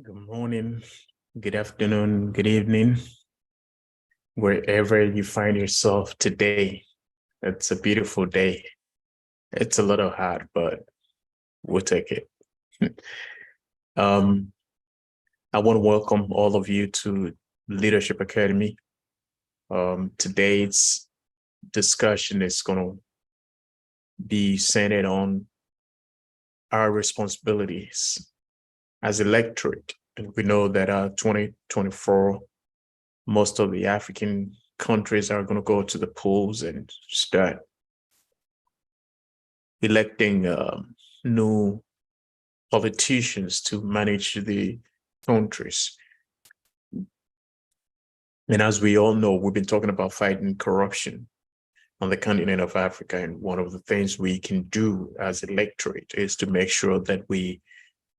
Good morning, good afternoon, good evening, wherever you find yourself today. It's a beautiful day. It's a little hot, but we'll take it. um, I want to welcome all of you to Leadership Academy. Today's discussion is going to be centered on our responsibilities as electorate. And we know that 2024, most of the African countries are going to go to the polls and start electing new politicians to manage the countries. And as we all know, we've been talking about fighting corruption on the continent of Africa. And one of the things we can do as electorate is to make sure that we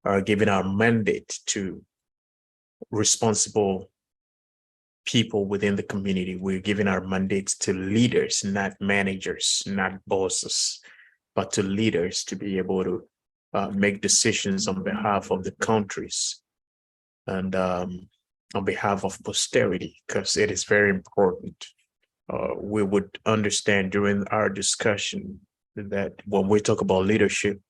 are giving our mandate to responsible people within the community. We're giving our mandates to leaders, not managers, not bosses, but to leaders to be able to make decisions on behalf of the countries and on behalf of posterity, because it is very important. We would understand during our discussion that when we talk about leadership,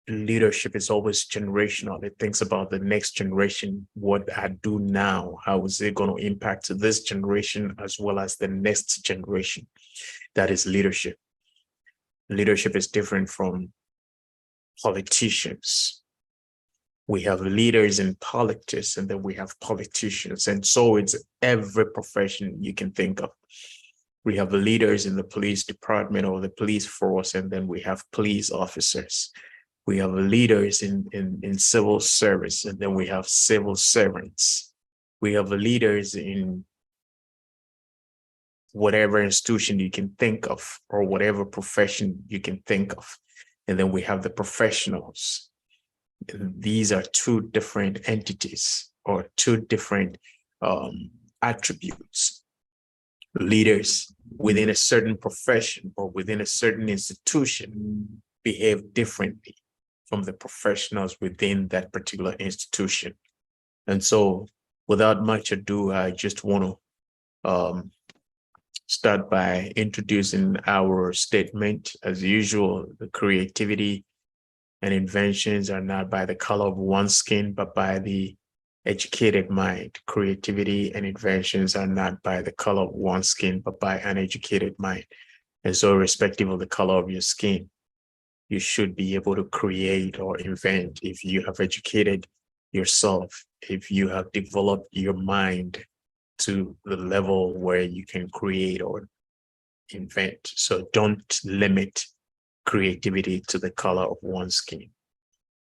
leadership is always generational. It thinks about the next generation, what I do now, how is it going to impact this generation as well as the next generation. That is leadership. Leadership is different from politicians. We have leaders in politics, and then we have politicians. And so it's every profession you can think of. We have leaders in the police department or the police force, and then we have police officers. We have leaders in civil service, and then we have civil servants. We have leaders in whatever institution you can think of or whatever profession you can think of. And then we have the professionals. And these are two different entities or two different attributes. Leaders within a certain profession or within a certain institution behave differently from the professionals within that particular institution. And so without much ado, I just want to start by introducing our statement. As usual, the creativity and inventions are not by the color of one's skin, but by the educated mind. Creativity and inventions are not by the color of one's skin, but by an educated mind. And so irrespective of the color of your skin, you should be able to create or invent if you have educated yourself, if you have developed your mind to the level where you can create or invent. So don't limit creativity to the color of one's skin.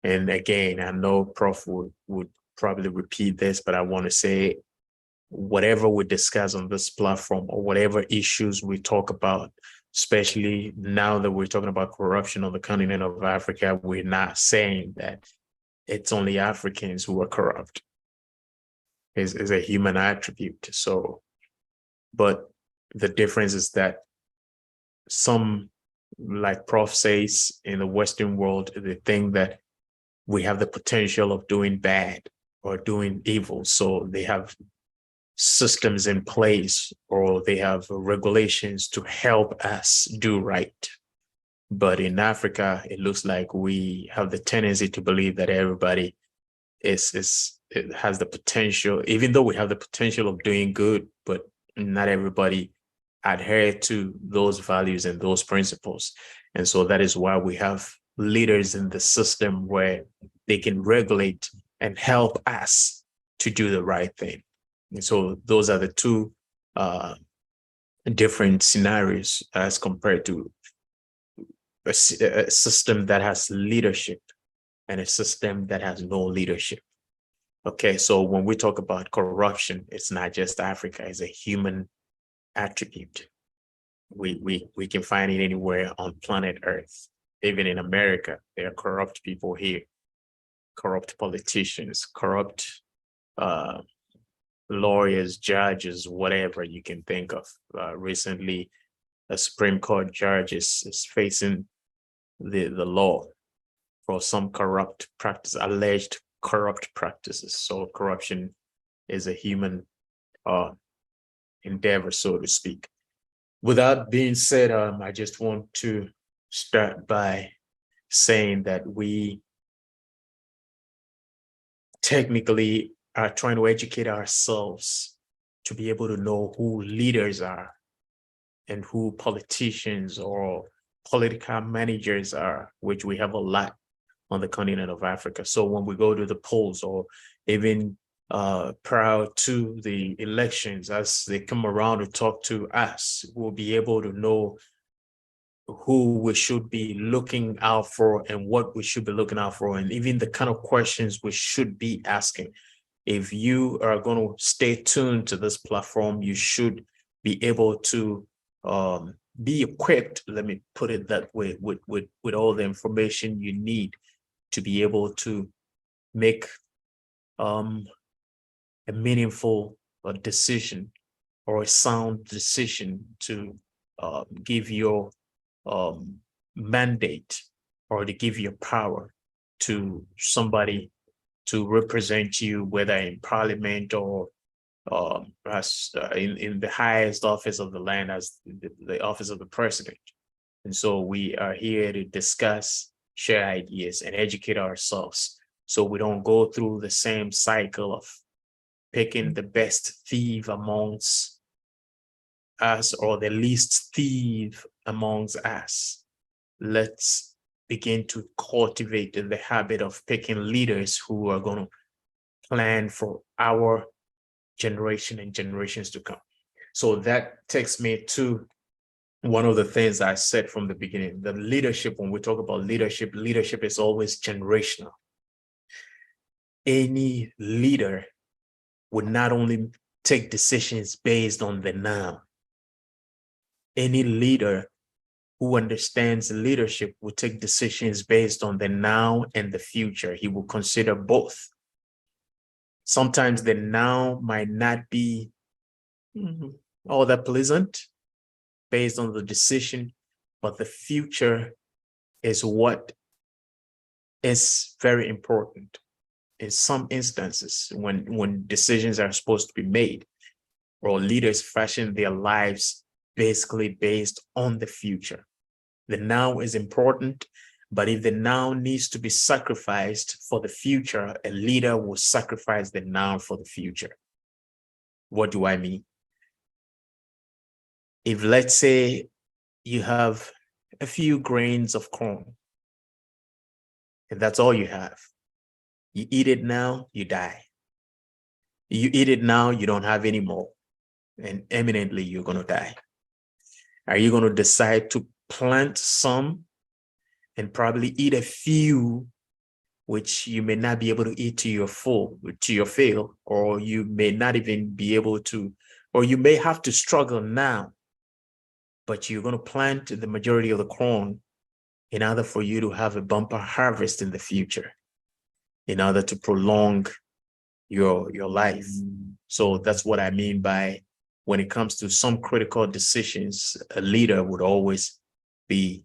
And again, I know Prof would probably repeat this, but I want to say whatever we discuss on this platform or whatever issues we talk about, especially now that we're talking about corruption on the continent of Africa, we're not saying that it's only Africans who are corrupt. Is a human attribute. So, but the difference is that some, like Prof says, in the Western world, they think that we have the potential of doing bad or doing evil. So they have systems in place or they have regulations to help us do right. But in Africa, it looks like we have the tendency to believe that everybody it has the potential, even though we have the potential of doing good, but not everybody adhere to those values and those principles. And so that is why we have leaders in the system where they can regulate and help us to do the right thing. And so those are the two different scenarios as compared to a system that has leadership and a system that has no leadership. Okay, so when we talk about corruption, it's not just Africa, it's a human attribute. We can find it anywhere on planet Earth. Even in America, there are corrupt people here, corrupt politicians, corrupt lawyers, judges, whatever you can think of. Recently, a Supreme Court judge is facing the law for some corrupt practice, alleged corrupt practices. So corruption is a human endeavor, so to speak. With that being said, I just want to start by saying that we technically are trying to educate ourselves to be able to know who leaders are and who politicians or political managers are, which we have a lot on the continent of Africa. So when we go to the polls, or even prior to the elections, as they come around to talk to us, we'll be able to know who we should be looking out for and what we should be looking out for, and even the kind of questions we should be asking. If you are going to stay tuned to this platform, you should be able to be equipped, let me put it that way, with all the information you need to be able to make a meaningful decision, or a sound decision, to give your mandate, or to give your power to somebody to represent you, whether in parliament or as in the highest office of the land, as the office of the president. And so we are here to discuss, share ideas, and educate ourselves, so we don't go through the same cycle of picking the best thief amongst us, or the least thief amongst us. Let's begin to cultivate the habit of picking leaders who are going to plan for our generation and generations to come. So that takes me to one of the things I said from the beginning. The leadership, when we talk about leadership, leadership is always generational. Any leader would not only take decisions based on the now. Any leader who understands leadership will take decisions based on the now and the future. He will consider both. Sometimes the now might not be all that pleasant based on the decision, but the future is what is very important. In some instances, when decisions are supposed to be made, or leaders fashion their lives basically based on the future. The now is important, but if the now needs to be sacrificed for the future, a leader will sacrifice the now for the future. What do I mean? If, let's say, you have a few grains of corn, and that's all you have, you eat it now, you die. You eat it now, you don't have any more, and imminently you're going to die. Are you going to decide to plant some and probably eat a few, which you may not be able to eat to your fill, or you may not even be able to, or you may have to struggle now, but you're going to plant the majority of the corn in order for you to have a bumper harvest in the future, in order to prolong your life. So that's what I mean by, when it comes to some critical decisions, a leader would always be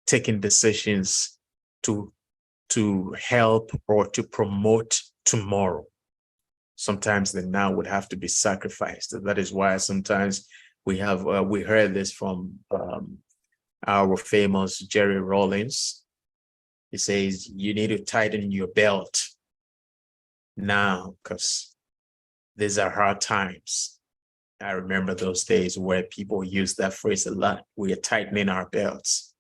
taking decisions to help or to promote tomorrow. Sometimes the now would have to be sacrificed. That is why sometimes we heard this from our famous Jerry Rollins. He says, you need to tighten your belt now, because these are hard times. I remember those days where people used that phrase a lot. We are tightening our belts.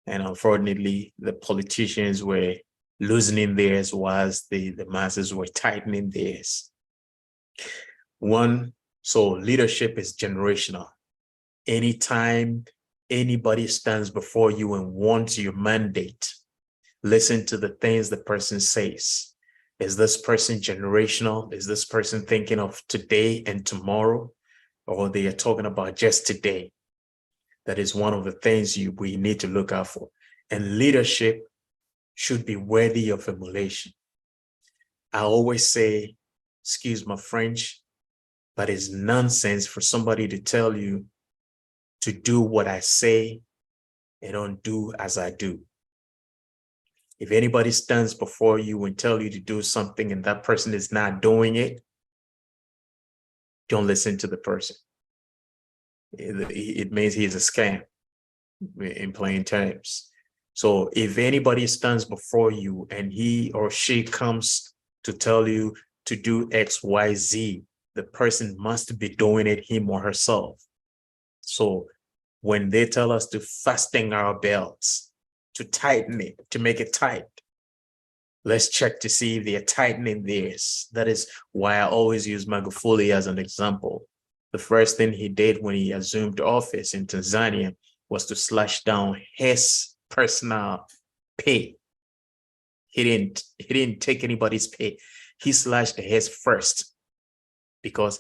And unfortunately, the politicians were loosening theirs, whilst the masses were tightening theirs. So leadership is generational. Anytime anybody stands before you and wants your mandate, listen to the things the person says. Is this person generational? Is this person thinking of today and tomorrow? Or they are talking about just today? That is one of the things we need to look out for. And leadership should be worthy of emulation. I always say, excuse my French, but it's nonsense for somebody to tell you to do what I say and don't do as I do. If anybody stands before you and tell you to do something and that person is not doing it, don't listen to the person. It means he's a scam, in plain terms. So if anybody stands before you and he or she comes to tell you to do X, Y, Z, the person must be doing it him or herself. So when they tell us to fasten our belts, to tighten it, to make it tight, let's check to see if they're tightening theirs. That is why I always use Magufuli as an example. The first thing he did when he assumed office in Tanzania was to slash down his personal pay. He didn't take anybody's pay. He slashed his first, because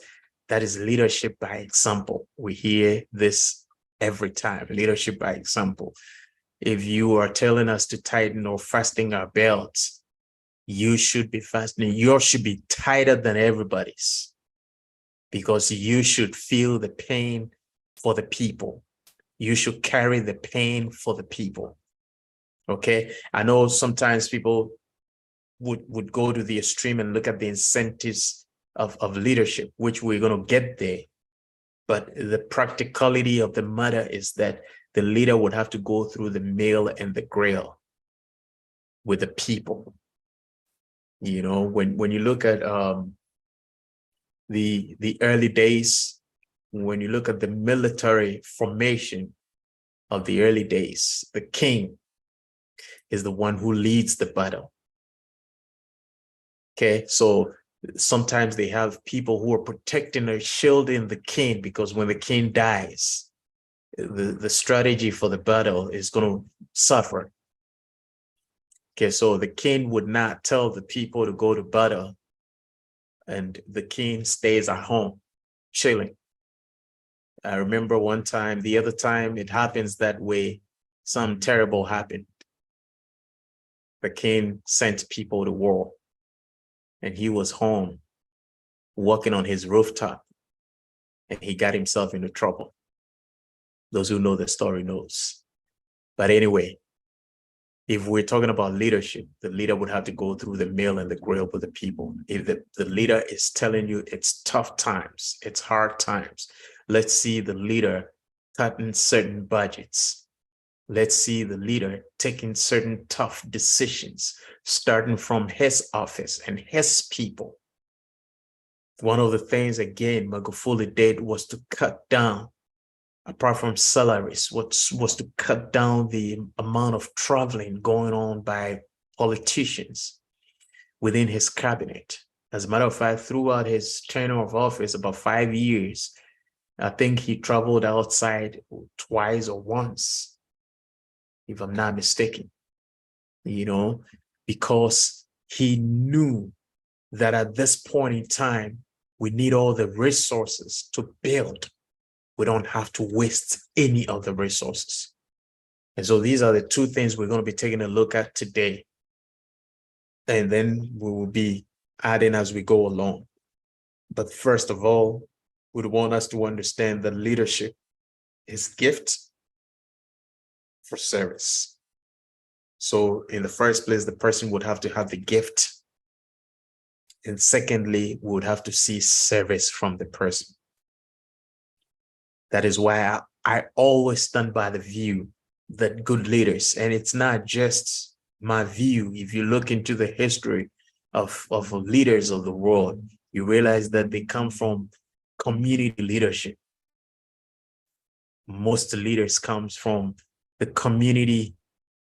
that is leadership by example. We hear this every time, leadership by example. If you are telling us to tighten or fasten our belts, you should be fastening. Yours should be tighter than everybody's, because you should feel the pain for the people. You should carry the pain for the people. Okay. I know sometimes people would go to the extreme and look at the incentives of leadership, which we're going to get there. But the practicality of the matter is that the leader would have to go through the mill and the grill with the people. You know, when you look at the early days, when you look at the military formation of the early days, the king is the one who leads the battle. Okay, so sometimes they have people who are protecting or shielding the king, because when the king dies, the strategy for the battle is going to suffer. Okay, so the king would not tell the people to go to battle, and the king stays at home, chilling. I remember one time, the other time it happens that way, something terrible happened. The king sent people to war, and he was home walking on his rooftop, and he got himself into trouble. Those who know the story knows. But anyway, if we're talking about leadership, the leader would have to go through the mill and the grill with the people. If the leader is telling you it's tough times, it's hard times, let's see the leader cutting certain budgets. Let's see the leader taking certain tough decisions, starting from his office and his people. One of the things, again, Magufuli did was to cut down, apart from salaries, was to cut down the amount of traveling going on by politicians within his cabinet. As a matter of fact, throughout his tenure of office, about 5 years, I think he traveled outside twice or once, if I'm not mistaken, you know, because he knew that at this point in time, we need all the resources to build. We don't have to waste any of the resources. And so these are the two things we're going to be taking a look at today. And then we will be adding as we go along. But first of all, we want us to understand that leadership is gift for service. So in the first place, the person would have to have the gift. And secondly, we would have to see service from the person. That is why I always stand by the view that good leaders, and it's not just my view. If you look into the history of leaders of the world, you realize that they come from community leadership. Most leaders comes from the community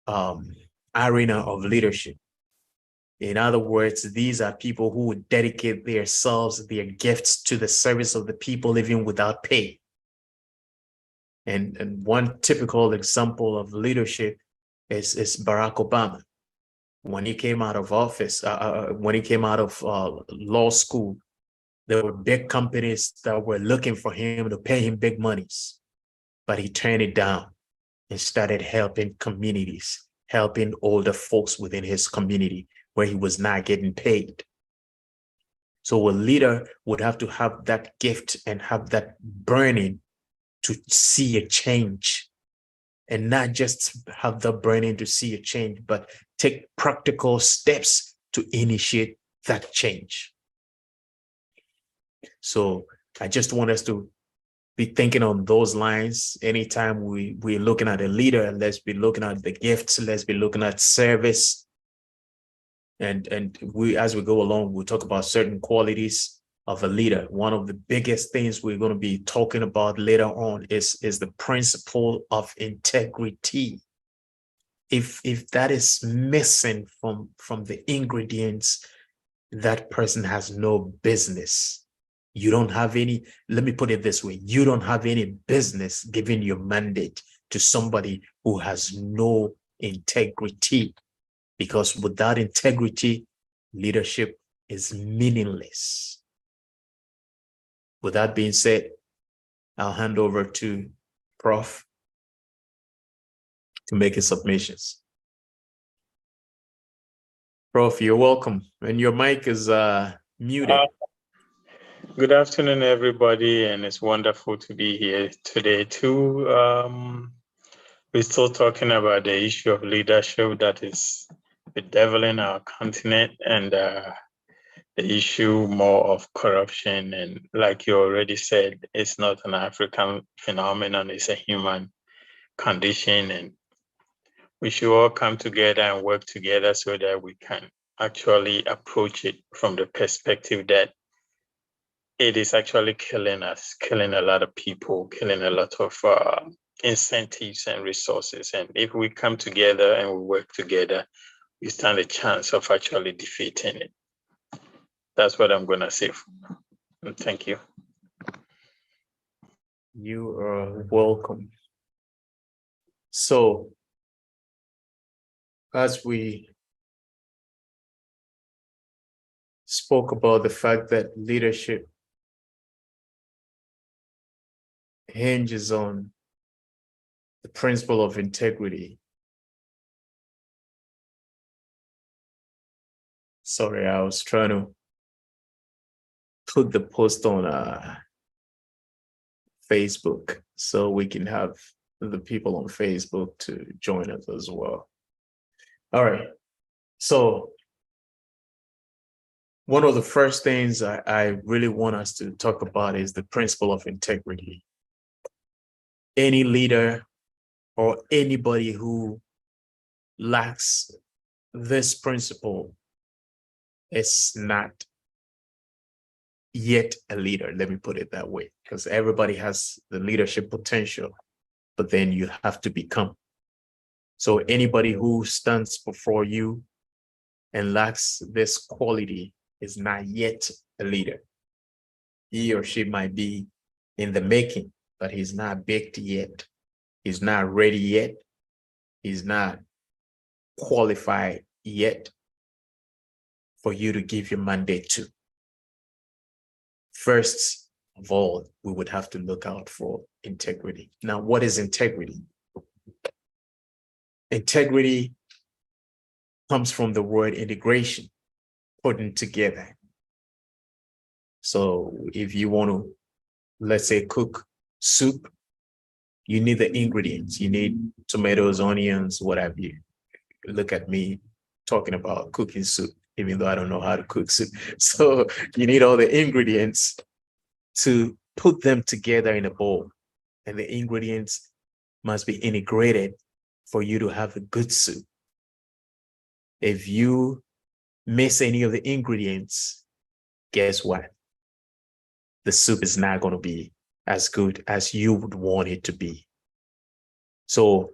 arena of leadership. In other words, these are people who would dedicate themselves, their gifts to the service of the people, even without pay. And one typical example of leadership is Barack Obama. When he came out of office, when he came out of law school, there were big companies that were looking for him to pay him big monies, but he turned it down and started helping communities, helping older folks within his community where he was not getting paid. So a leader would have to have that gift and have that burning to see a change and not just have the burning to see a change, but take practical steps to initiate that change. So I just want us to be thinking on those lines. Anytime we're looking at a leader, let's be looking at the gifts, let's be looking at service. And we, as we go along, we'll talk about certain qualities of a leader. One of the biggest things we're going to be talking about later on is the principle of integrity. If that is missing from the ingredients, that person has no business. You don't have any, let me put it this way, you don't have any business giving your mandate to somebody who has no integrity, because without integrity, leadership is meaningless. With that being said, I'll hand over to Prof to make his submissions. Prof, you're welcome. And your mic is muted. Good afternoon, everybody, and it's wonderful to be here today too. We're still talking about the issue of leadership that is bedeviling our continent, and the issue more of corruption. And like you already said, it's not an African phenomenon, it's a human condition, and we should all come together and work together so that we can actually approach it from the perspective that it is actually killing us, killing a lot of people, killing a lot of incentives and resources. And if we come together and we work together, we stand a chance of actually defeating it. That's what I'm going to say. Thank you. You are welcome. So, as we spoke about the fact that leadership hinges on the principle of integrity. Sorry, I was trying to put the post on Facebook so we can have the people on Facebook to join us as well. All right. So one of the first things I really want us to talk about is the principle of integrity. Any leader or anybody who lacks this principle is not yet a leader. Let me put it that way, because everybody has the leadership potential, but then you have to become. So anybody who stands before you and lacks this quality is not yet a leader. He or she might be in the making, but he's not baked yet. He's not ready yet. He's not qualified yet for you to give your mandate to. First of all, we would have to look out for integrity. Now, what is integrity? Integrity comes from the word integration, putting together. So if you want to, let's say, cook soup, you need the ingredients. You need tomatoes, onions, what have you. Look at me talking about cooking soup, even though I don't know how to cook soup. So you need all the ingredients to put them together in a bowl. And the ingredients must be integrated for you to have a good soup. If you miss any of the ingredients, guess what? The soup is not going to be as good as you would want it to be. So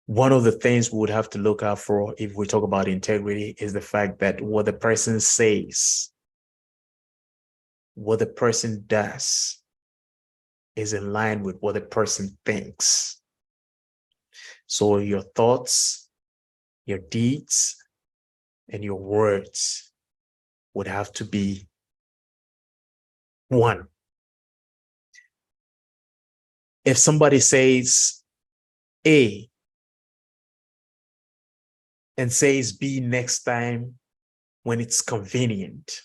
one of the things we would have to look out for if we talk about integrity is the fact that what the person says, what the person does is in line with what the person thinks. So your thoughts, your deeds, and your words would have to be one. If somebody says A and says B next time when it's convenient,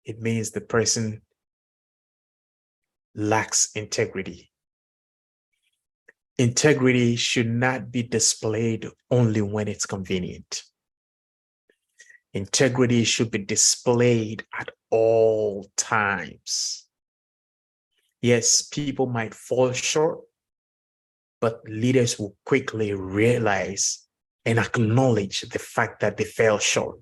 it means the person lacks integrity. Integrity should not be displayed only when it's convenient. Integrity should be displayed at all times. Yes, people might fall short, but leaders will quickly realize and acknowledge the fact that they fell short.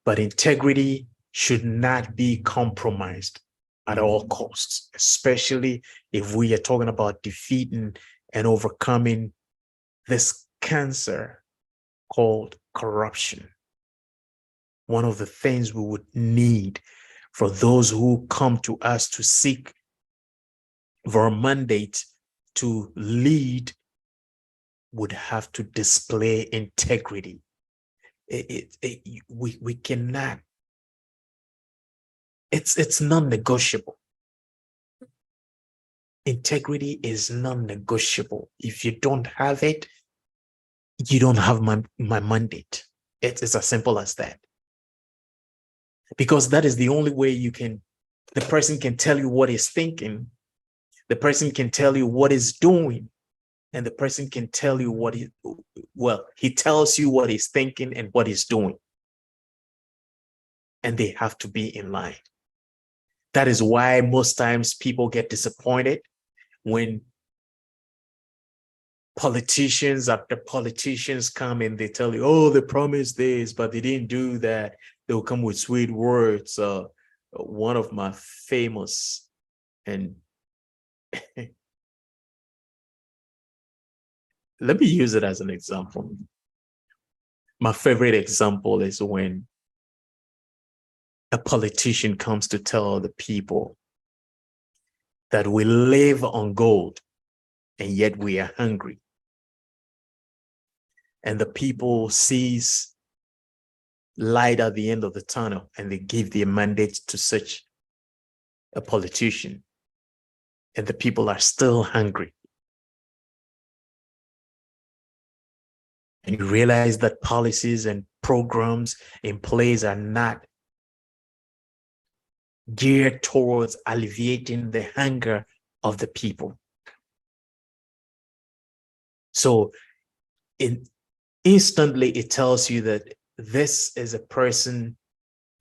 But integrity should not be compromised at all costs, especially if we are talking about defeating and overcoming this cancer called corruption. One of the things we would need for those who come to us to seek for a mandate to lead would have to display integrity. We cannot. It's non-negotiable. Integrity is non-negotiable. If you don't have it, you don't have my mandate. It's as simple as that. Because that is the only way the person can tell you what he's thinking, the person can tell you what he's doing, and the person can tell you he tells you what he's thinking and what he's doing. And they have to be in line. That is why most times people get disappointed when politicians after politicians come and they tell you, oh, they promised this, but they didn't do that. They'll come with sweet words. One of my famous and let me use it as an example. My favorite example is when a politician comes to tell the people that we live on gold and yet we are hungry. And the people sees light at the end of the tunnel and they give their mandate to such a politician. And the people are still hungry. And you realize that policies and programs in place are not geared towards alleviating the hunger of the people. So instantly it tells you that this is a person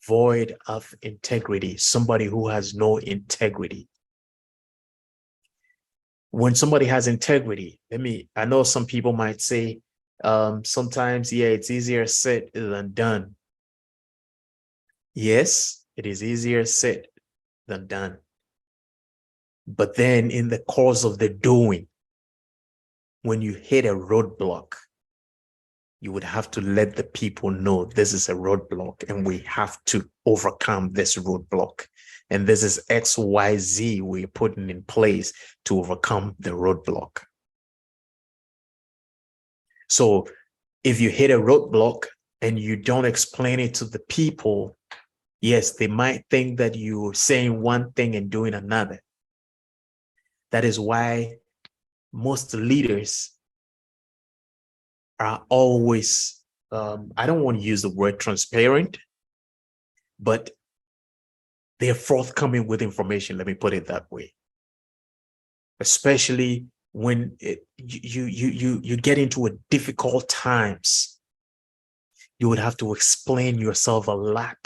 void of integrity, somebody who has no integrity. When somebody has integrity, I know some people might say, sometimes, yeah, it's easier said than done. Yes, it is easier said than done. But then in the course of the doing, when you hit a roadblock, you would have to let the people know this is a roadblock and we have to overcome this roadblock. And this is XYZ we're putting in place to overcome the roadblock. So if you hit a roadblock and you don't explain it to the people, yes, they might think that you're saying one thing and doing another. That is why most leaders are always, I don't want to use the word transparent, but they're forthcoming with information. Let me put it that way. Especially when you get into a difficult times, you would have to explain yourself a lot.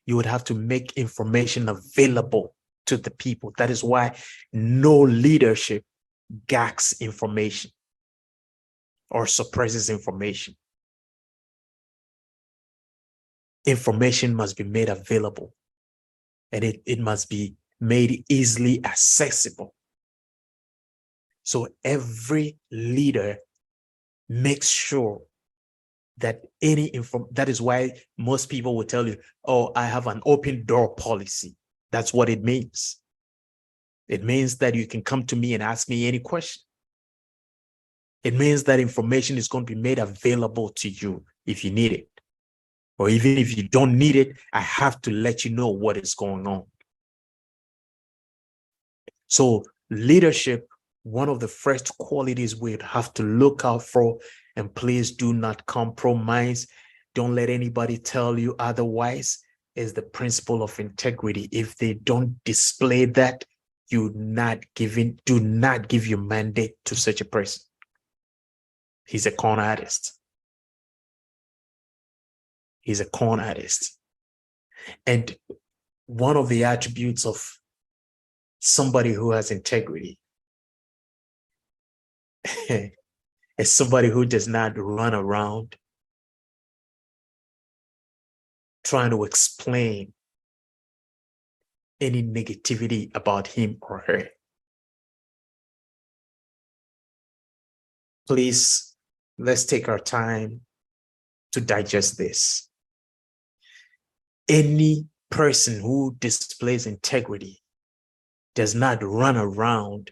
You would have to make information available to the people. That is why no leadership gags information or suppresses information. Information must be made available and it must be made easily accessible. So every leader makes sure that that is why most people will tell you, oh, I have an open door policy. That's what it means. It means that you can come to me and ask me any question. It means that information is going to be made available to you if you need it. Or even if you don't need it, I have to let you know what is going on. So leadership, one of the first qualities we'd have to look out for, and please do not compromise. Don't let anybody tell you otherwise, is the principle of integrity. If they don't display that, do not give your mandate to such a person. He's a con artist. He's a con artist. And one of the attributes of somebody who has integrity is somebody who does not run around trying to explain any negativity about him or her. Please, let's take our time to digest this. Any person who displays integrity does not run around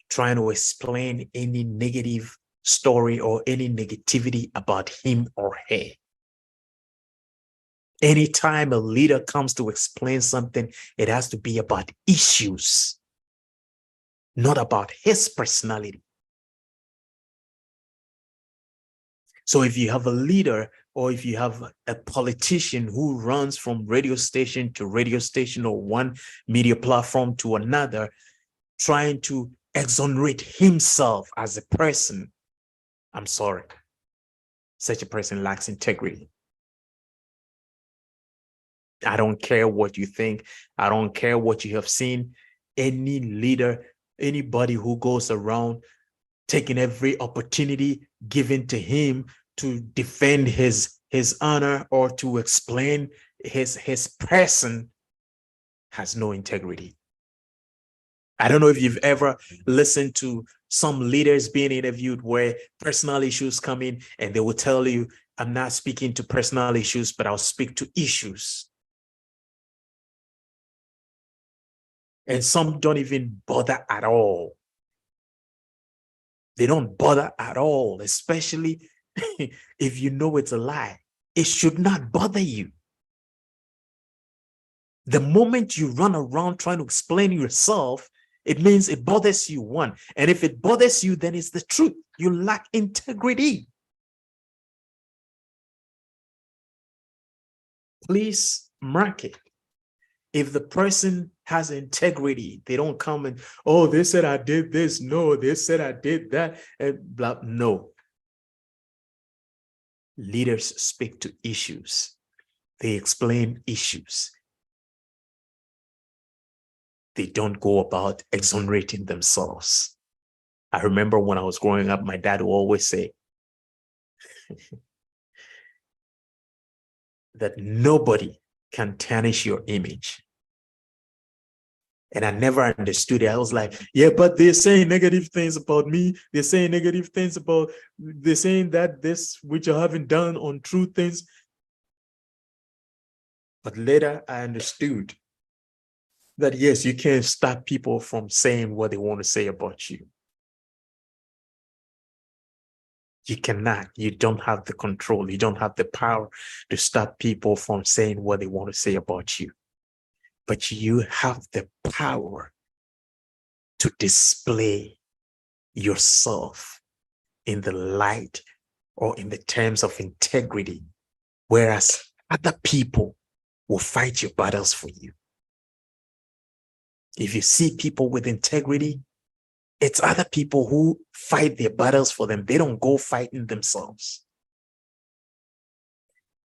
trying to explain any negative story or any negativity about him or her. Anytime a leader comes to explain something, it has to be about issues, not about his personality. So if you have a leader or if you have a politician who runs from radio station to radio station or one media platform to another, trying to exonerate himself as a person, I'm sorry, such a person lacks integrity. I don't care what you think. I don't care what you have seen. Any leader, anybody who goes around taking every opportunity given to him to defend his honor or to explain his person has no integrity. I don't know if you've ever listened to some leaders being interviewed where personal issues come in and they will tell you, I'm not speaking to personal issues, but I'll speak to issues. And some don't even bother at all. They don't bother at all, especially if you know it's a lie. It should not bother you. The moment you run around trying to explain yourself, it means it bothers you, one. And if it bothers you, then it's the truth. You lack integrity. Please mark it. If the person has integrity, they don't come and, oh, they said I did this. No, they said I did that. And blah. No. Leaders speak to issues. They explain issues. They don't go about exonerating themselves. I remember when I was growing up, my dad would always say that nobody can tarnish your image. And I never understood it. I was like, yeah, but they're saying negative things about me. They're saying negative things about, they're saying that this, which I haven't done on true things. But later I understood that, yes, you can't stop people from saying what they want to say about you. You cannot. You don't have the control. You don't have the power to stop people from saying what they want to say about you. But you have the power to display yourself in the light or in the terms of integrity, whereas other people will fight your battles for you. If you see people with integrity, it's other people who fight their battles for them. They don't go fighting themselves.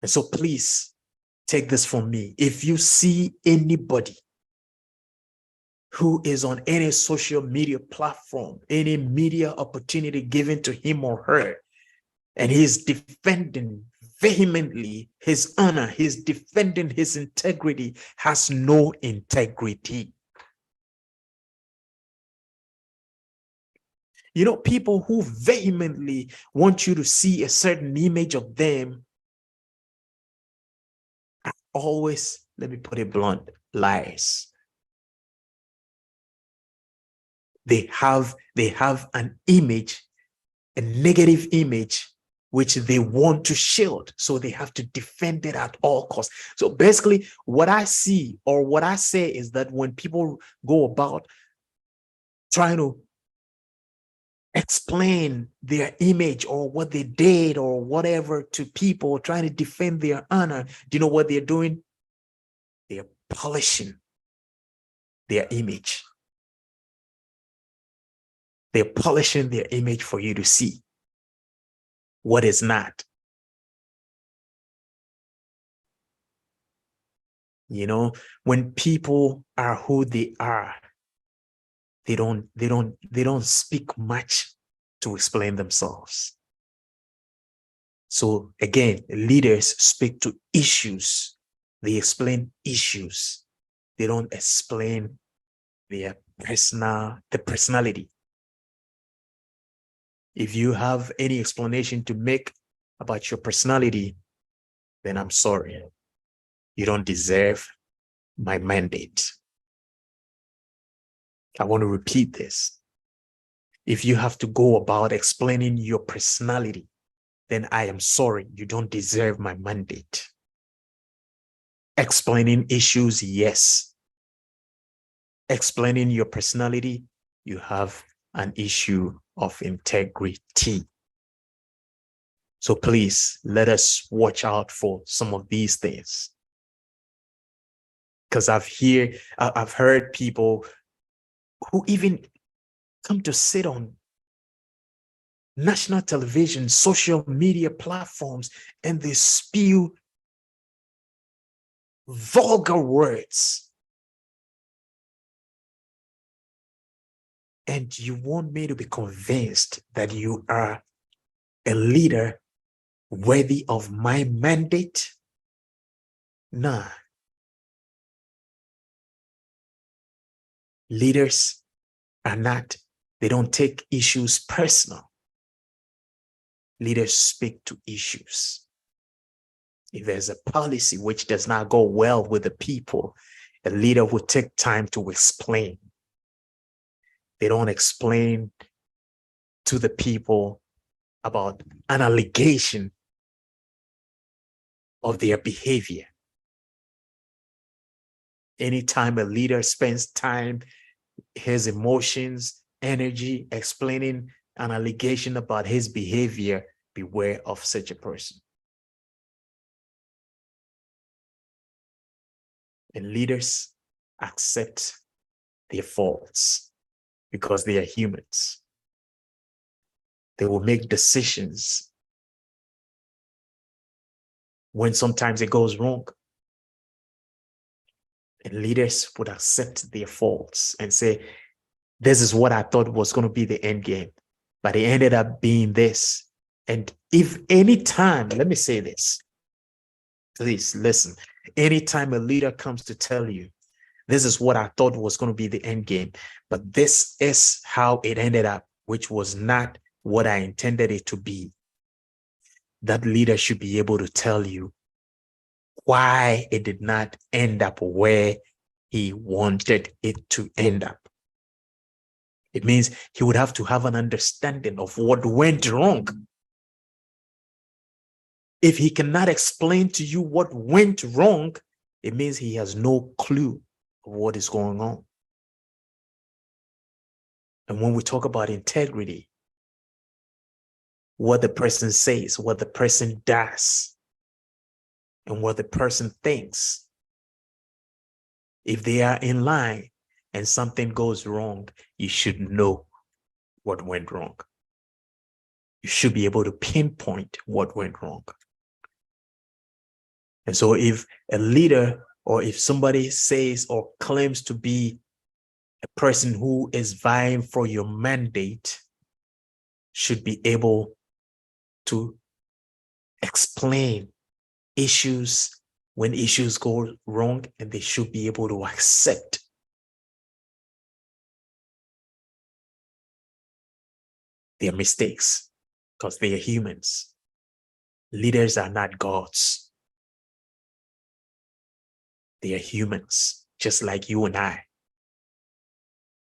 And so please take this from me. If you see anybody who is on any social media platform, any media opportunity given to him or her, and he's defending vehemently his honor, he's defending his integrity, has no integrity. You know, people who vehemently want you to see a certain image of them are always, let me put it blunt, liars. They have an image, a negative image, which they want to shield. So they have to defend it at all costs. So basically, what I see or what I say is that when people go about trying to explain their image or what they did or whatever to people, trying to defend their honor, do you know what they're doing? They're polishing their image. They're polishing their image for you to see what is not. You know, when people are who they are, they don't speak much to explain themselves. So again, leaders speak to issues. They explain issues. They don't explain the personality. If you have any explanation to make about your personality, then I'm sorry. You don't deserve my mandate. I want to repeat this. If you have to go about explaining your personality, then I am sorry. You don't deserve my mandate. Explaining issues, yes. Explaining your personality, you have an issue of integrity. So please let us watch out for some of these things. Because I've heard people who even come to sit on national television, social media platforms, and they spew vulgar words. And you want me to be convinced that you are a leader worthy of my mandate? Nah. Leaders are not, they don't take issues personal. Leaders speak to issues. If there's a policy which does not go well with the people, a leader will take time to explain. They don't explain to the people about an allegation of their behavior. Anytime a leader spends time, his emotions, energy, explaining an allegation about his behavior, beware of such a person. And leaders accept their faults because they are humans. They will make decisions when sometimes it goes wrong. And leaders would accept their faults and say, this is what I thought was going to be the end game, but it ended up being this. And if any time, let me say this, please listen, anytime a leader comes to tell you, this is what I thought was going to be the end game, but this is how it ended up, which was not what I intended it to be, that leader should be able to tell you why it did not end up where he wanted it to end up. It means he would have to have an understanding of what went wrong. If he cannot explain to you what went wrong, it means he has no clue of what is going on. And when we talk about integrity, what the person says, what the person does, and what the person thinks, if they are in line and something goes wrong, you should know what went wrong. You should be able to pinpoint what went wrong. And so if a leader or if somebody says or claims to be a person who is vying for your mandate, should be able to explain issues when issues go wrong, and they should be able to accept their mistakes because they are humans. Leaders are not gods. They are humans, just like you and I.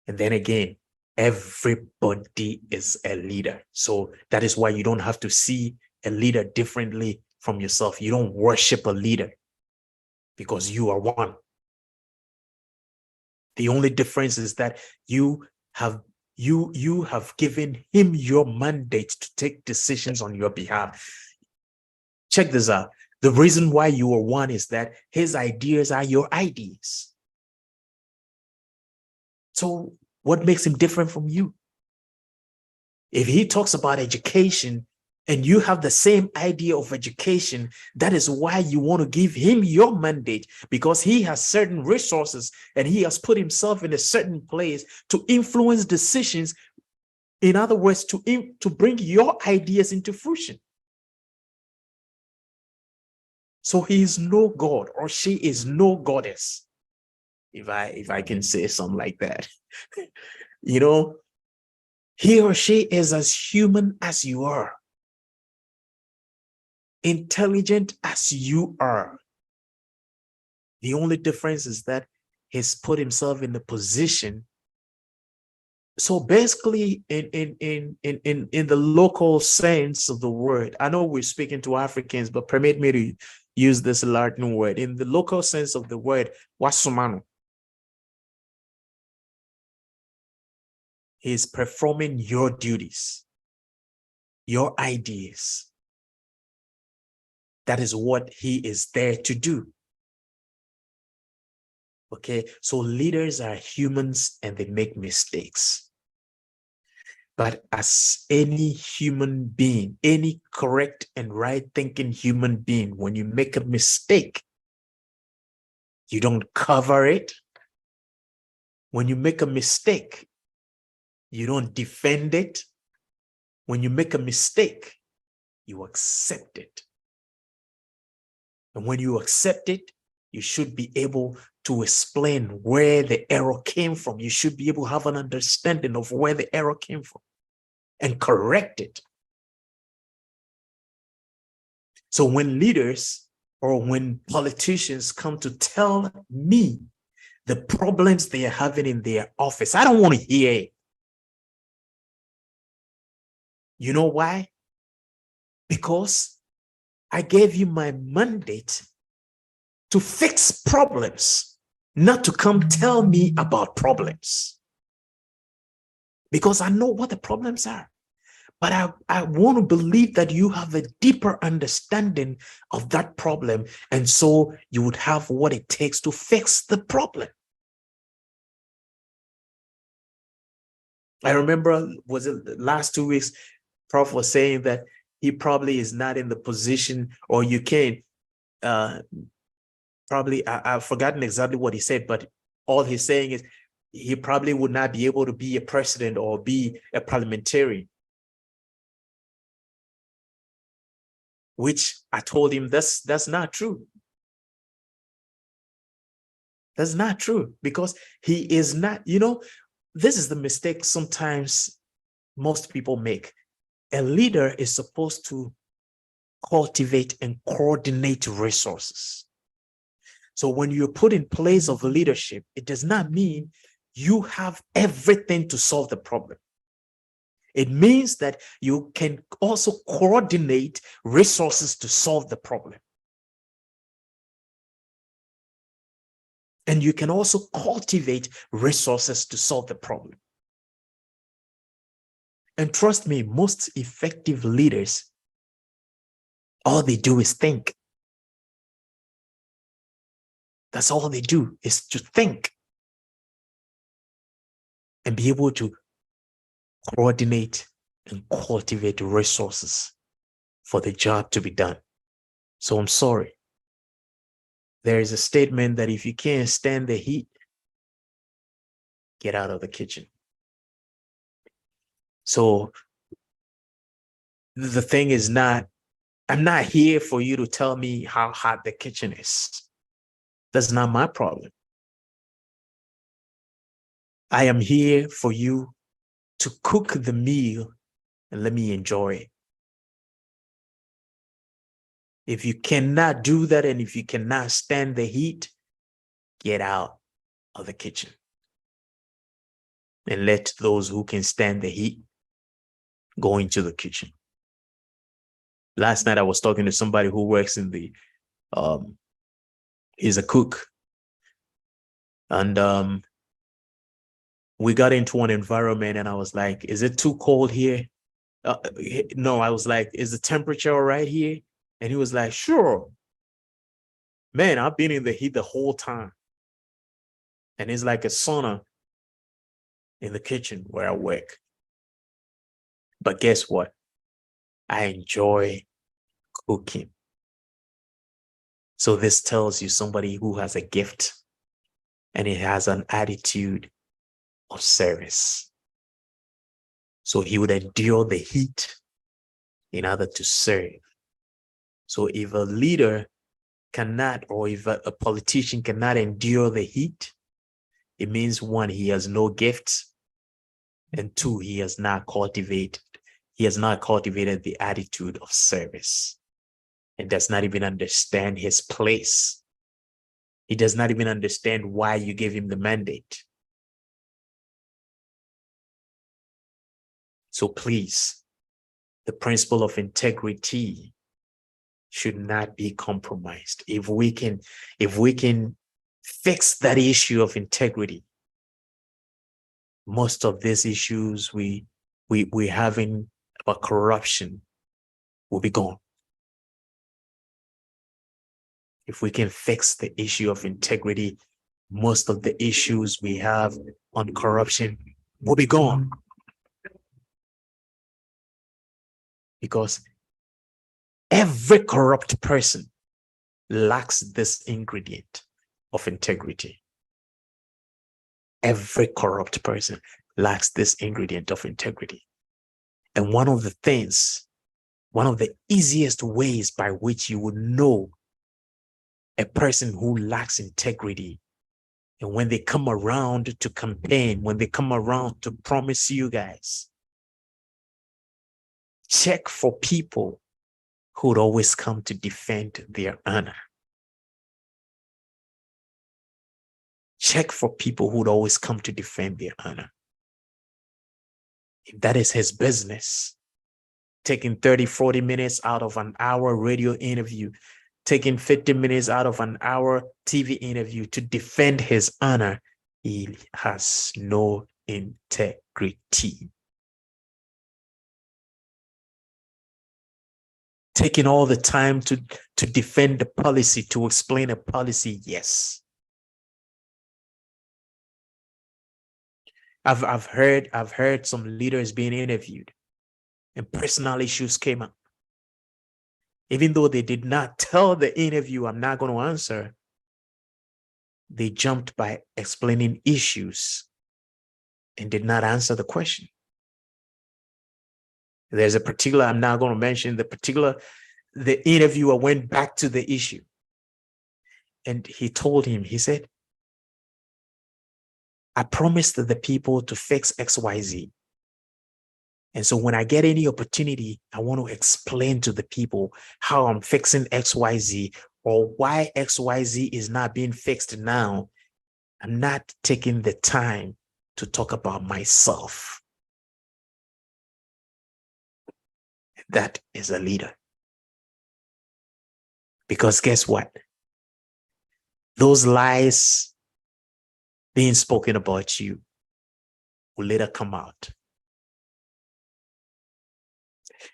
And then again, everybody is a leader. So that is why you don't have to see a leader differently from yourself. You don't worship a leader because you are one. The only difference is that you have given him your mandate to take decisions on your behalf. Check this out. The reason why you are one is that his ideas are your ideas. So what makes him different from you? If he talks about education and you have the same idea of education, that is why you want to give him your mandate, because he has certain resources and he has put himself in a certain place to influence decisions. In other words, to bring your ideas into fruition. So he is no God, or she is no goddess, if I can say something like that. You know, he or she is as human as you are, intelligent as you are. The only difference is that he's put himself in the position. So basically, in the local sense of the word, I know we're speaking to Africans, but permit me to use this Latin word. In the local sense of the word, wasumano, he's performing your duties, your ideas. That is what he is there to do. Okay, so leaders are humans and they make mistakes. But as any human being, any correct and right thinking human being, when you make a mistake, you don't cover it. When you make a mistake, you don't defend it. When you make a mistake, you accept it. And when you accept it, you should be able to explain where the error came from. You should be able to have an understanding of where the error came from and correct it. So when leaders or when politicians come to tell me the problems they are having in their office, I don't want to hear it. You know why? Because I gave you my mandate to fix problems, not to come tell me about problems. Because I know what the problems are. But I want to believe that you have a deeper understanding of that problem. And so you would have what it takes to fix the problem. I remember, was it the last 2 weeks, Prof was saying that he probably is not in the position, or you can't, probably, I've forgotten exactly what he said, but all he's saying is he probably would not be able to be a president or be a parliamentarian. Which I told him that's not true. That's not true, because he is not, this is the mistake sometimes most people make. A leader is supposed to cultivate and coordinate resources. So when you're put in place of leadership, it does not mean you have everything to solve the problem. It means that you can also coordinate resources to solve the problem. And you can also cultivate resources to solve the problem. And trust me, most effective leaders, all they do is think. That's all they do, is to think and be able to coordinate and cultivate resources for the job to be done. So I'm sorry. There is a statement that if you can't stand the heat, get out of the kitchen. So the thing is not, I'm not here for you to tell me how hot the kitchen is. That's not my problem. I am here for you to cook the meal and let me enjoy it. If you cannot do that, and if you cannot stand the heat, get out of the kitchen and let those who can stand the heat go into the kitchen. Last night I was talking to somebody who works in the he's a cook, and we got into an environment and I was like, is it too cold here? No, I was like, is the temperature all right here? And he was like, sure. Man, I've been in the heat the whole time. And it's like a sauna in the kitchen where I work. But guess what? I enjoy cooking. So this tells you somebody who has a gift and he has an attitude of service. So he would endure the heat in order to serve. So if a leader cannot, or if a politician cannot endure the heat, it means one, he has no gifts, and two, he has not cultivated the attitude of service, and does not even understand his place. He does not even understand why you gave him the mandate. So please, the principle of integrity should not be compromised. If we can fix that issue of integrity, most of these issues we're having about corruption will be gone. If we can fix the issue of integrity, most of the issues we have on corruption will be gone. Because every corrupt person lacks this ingredient of integrity. Every corrupt person lacks this ingredient of integrity. And one of the easiest ways by which you would know a person who lacks integrity, and when they come around to campaign, when they come around to promise you guys, check for people who would always come to defend their honor. Check for people who would always come to defend their honor. If that is his business, taking 30, 40 minutes out of an hour radio interview, taking 50 minutes out of an hour TV interview to defend his honor, he has no integrity. Taking all the time to defend the policy, to explain a policy, yes. I've heard some leaders being interviewed and personal issues came up. Even though they did not tell the interview, I'm not going to answer, they jumped by explaining issues and did not answer the question. There's a particular, I'm not going to mention the interviewer went back to the issue. And he told him, he said, I promised the people to fix XYZ. And so when I get any opportunity, I want to explain to the people how I'm fixing XYZ or why XYZ is not being fixed now. I'm not taking the time to talk about myself. That is a leader. Because guess what? Those lies being spoken about you will later come out.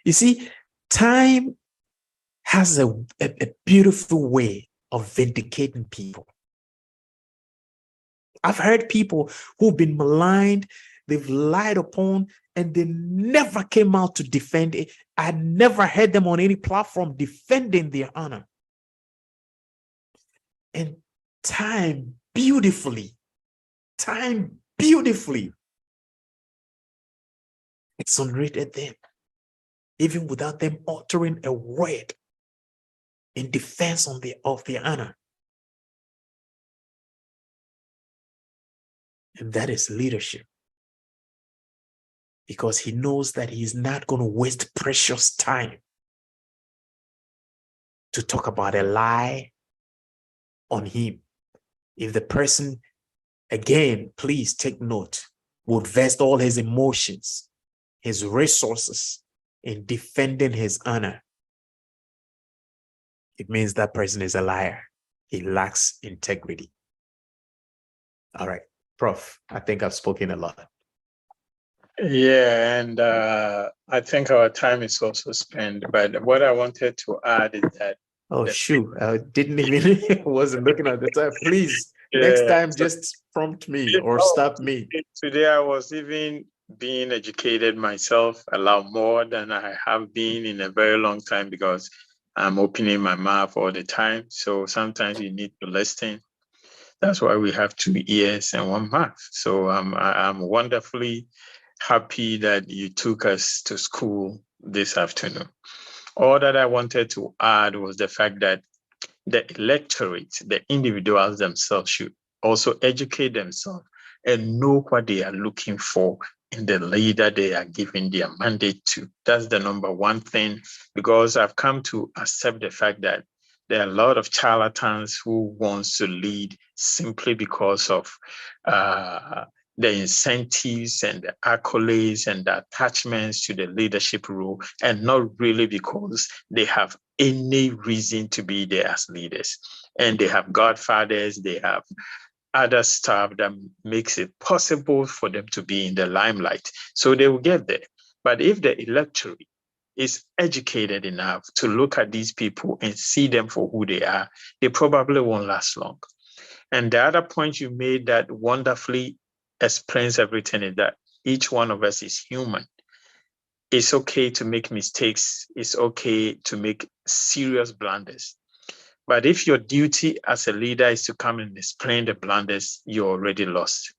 You see, time has a beautiful way of vindicating people. I've heard people who've been maligned, they've lied upon, and they never came out to defend it. I never heard them on any platform defending their honor. And time beautifully exonerated them, even without them uttering a word in defense of their honor. And that is leadership. Because he knows that he's not going to waste precious time to talk about a lie on him. If the person, again, please take note, would vest all his emotions, his resources in defending his honor, it means that person is a liar. He lacks integrity. All right, Prof, I think I've spoken a lot. Yeah, and I think our time is also spent. But what I wanted to add is that. Oh, shoot. I didn't even, wasn't looking at the time. Please, next time, just prompt me or stop me. Today I was even being educated myself a lot more than I have been in a very long time because I'm opening my mouth all the time. So sometimes you need to listen. That's why we have 2 ears and 1 mouth. So I'm wonderfully happy that you took us to school this afternoon. All that I wanted to add was the fact that the electorate, the individuals themselves should also educate themselves and know what they are looking for in the leader they are giving their mandate to. That's the number one thing, because I've come to accept the fact that there are a lot of charlatans who wants to lead simply because of the incentives and the accolades and the attachments to the leadership role, and not really because they have any reason to be there as leaders. And they have godfathers, they have other stuff that makes it possible for them to be in the limelight. So they will get there. But if the electorate is educated enough to look at these people and see them for who they are, they probably won't last long. And the other point you made that wonderfully explains everything is that each one of us is human. It's okay to make mistakes. It's okay to make serious blunders. But if your duty as a leader is to come and explain the blunders, you're already lost.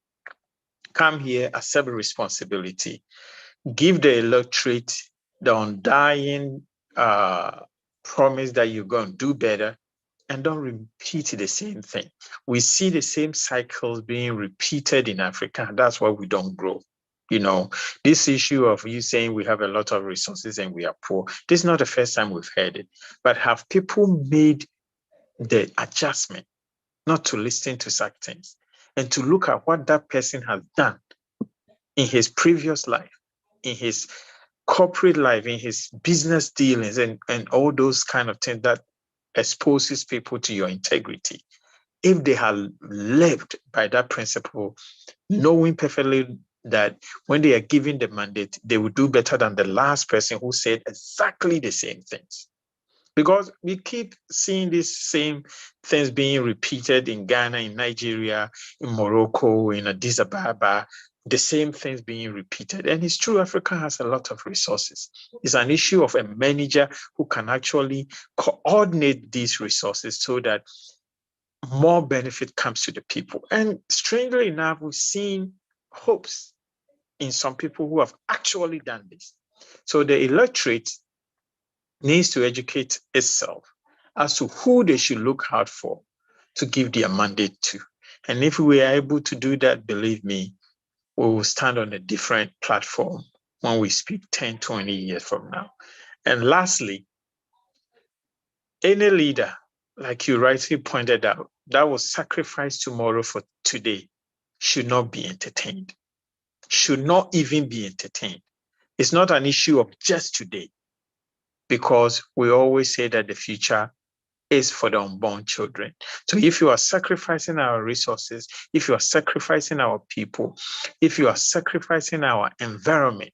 Come here, accept responsibility, give the electorate the undying promise that you're going to do better, and don't repeat the same thing. We see the same cycles being repeated in Africa. That's why we don't grow. You know, this issue of you saying we have a lot of resources and we are poor, this is not the first time we've heard it. But have people made the adjustment not to listen to such things and to look at what that person has done in his previous life, in his corporate life, in his business dealings, and all those kind of things that exposes people to your integrity? If they have lived by that principle, knowing perfectly that when they are given the mandate, they will do better than the last person who said exactly the same things. Because we keep seeing these same things being repeated in Ghana, in Nigeria, in Morocco, in Addis Ababa, the same things being repeated. And it's true, Africa has a lot of resources. It's an issue of a manager who can actually coordinate these resources so that more benefit comes to the people. And strangely enough, we've seen hopes in some people who have actually done this. So the electorate needs to educate itself as to who they should look out for to give their mandate to. And if we are able to do that, believe me, we will stand on a different platform when we speak 10, 20 years from now. And lastly, any leader, like you rightly pointed out, that will sacrifice tomorrow for today should not be entertained, should not even be entertained. It's not an issue of just today, because we always say that the future is for the unborn children. So if you are sacrificing our resources, if you are sacrificing our people, if you are sacrificing our environment,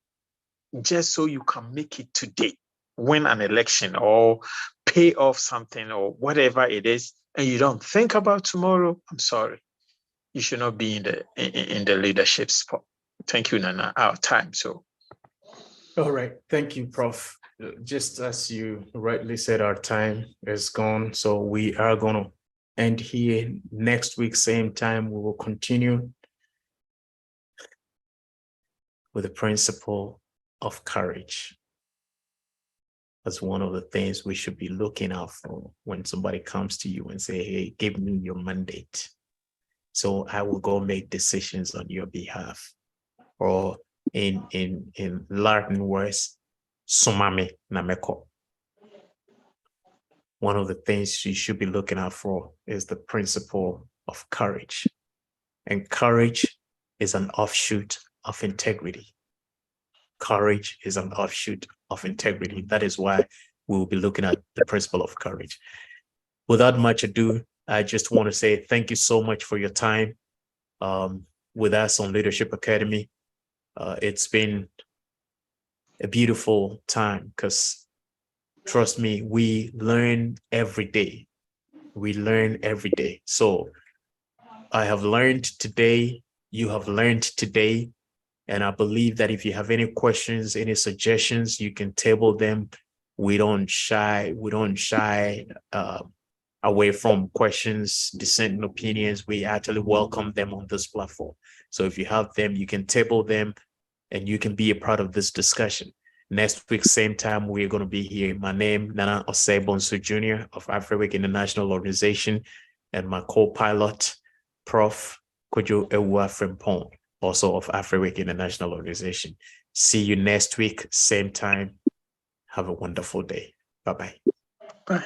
just so you can make it today, win an election or pay off something or whatever it is, and you don't think about tomorrow, I'm sorry, you should not be in the leadership spot. Thank you, Nana. Our time. So. All right. Thank you, Prof. Just as you rightly said, our time is gone. So we are going to end here. Next week, same time, we will continue with the principle of courage. That's one of the things we should be looking out for when somebody comes to you and say, hey, give me your mandate, so I will go make decisions on your behalf. Or in Latin words, sumame nameko. One of the things you should be looking out for is the principle of courage. And courage is an offshoot of integrity. Courage is an offshoot of integrity. That is why we will be looking at the principle of courage. Without much ado, I just want to say thank you so much for your time with us on Leadership Academy. It's been a beautiful time because, trust me, we learn every day. We learn every day. So I have learned today. You have learned today. And I believe that if you have any questions, any suggestions, you can table them. We don't shy away from questions, dissenting opinions. We actually welcome them on this platform. So if you have them, you can table them and you can be a part of this discussion. Next week, same time, we're going to be here. My name, Nana Osebonsu Jr. of AfriWeek International Organization, and my co-pilot, Prof. Kojo Ewa Frimpong, also of AfriWeek International Organization. See you next week, same time. Have a wonderful day. Bye-bye. Bye.